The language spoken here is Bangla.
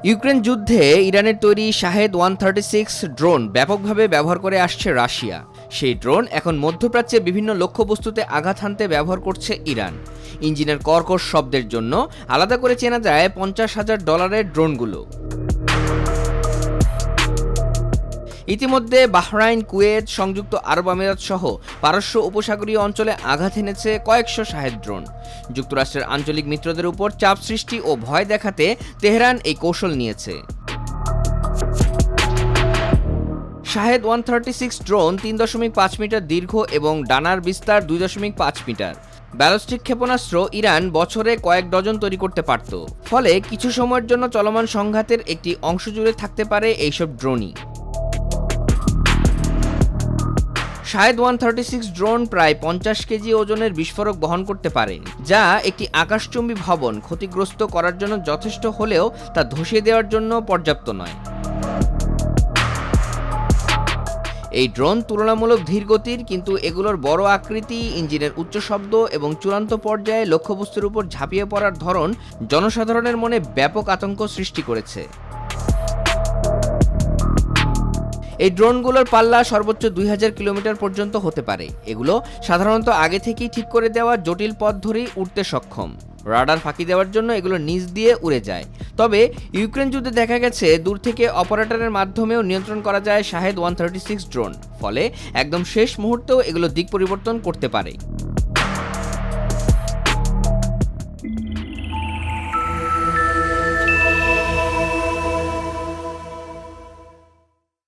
ইউক্রেন যুদ্ধে ইরানের তৈরি শাহেদ 136 ড্রোন ব্যাপকভাবে ব্যবহার করে আসছে রাশিয়া। সেই ড্রোন এখন মধ্যপ্রাচ্যে বিভিন্ন লক্ষ্যবস্তুতে আঘাত হানতে ব্যবহার করছে ইরান। ইঞ্জিনের কর্কশ শব্দের জন্য আলাদা করে চেনা যায় $50,000 ড্রোনগুলো। ইতিমধ্যে বাহরাইন, কুয়েত, সংযুক্ত আরব আমিরাত সহ পারস্য উপসাগরীয় অঞ্চলে আঘাত এনেছে কয়েকশো শাহেদ ড্রোন। যুক্তরাষ্ট্রের আঞ্চলিক মিত্রদের উপর চাপ সৃষ্টি ও ভয় দেখাতে তেহরান এই কৌশল নিয়েছে। শাহেদ 136 ড্রোন 3.5 মিটার দীর্ঘ এবং ডানার বিস্তার 2.5 মিটার। ব্যালিস্টিক ক্ষেপণাস্ত্র ইরান বছরে কয়েক ডজন তৈরি করতে পারত, ফলে কিছু সময়ের জন্য চলমান সংঘাতের একটি অংশ জুড়ে থাকতে পারে এইসব ড্রোনই। শাহেদ 136 ড্রোন প্রায় 50 কেজি ওজনের বিস্ফোরক বহন করতে পারে, যা একটি আকাশচুম্বী ভবন ক্ষতিগ্রস্ত করার জন্য যথেষ্ট হলেও তা ধসিয়ে দেওয়ার জন্য পর্যাপ্ত নয়। এই ড্রোন তুলনামূলক ধীরগতির, কিন্তু এগুলোর বড় আকৃতি, ইঞ্জিনের উচ্চ শব্দ এবং চূড়ান্ত পর্যায়ে লক্ষ্যবস্তুর উপর ঝাঁপিয়ে পড়ার ধরন জনসাধারণের মনে ব্যাপক আতঙ্ক সৃষ্টি করেছে। এই ড্রোনগুলোর পাল্লা সর্বোচ্চ 2000 কিলোমিটার পর্যন্ত হতে পারে। এগুলো সাধারণত আগে থেকেই ঠিক করে দেওয়া জটিল পথ ধরেই উড়তে সক্ষম। রাডার ফাঁকি দেওয়ার জন্য এগুলো নিচ দিয়ে উড়ে যায়। তবে ইউক্রেন যুদ্ধে দেখা গেছে দূর থেকে অপারেটরের মাধ্যমেও নিয়ন্ত্রণ করা যায় শাহেদ 136 ড্রোন, ফলে একদম শেষ মুহূর্তেও এগুলো দিক পরিবর্তন করতে পারে।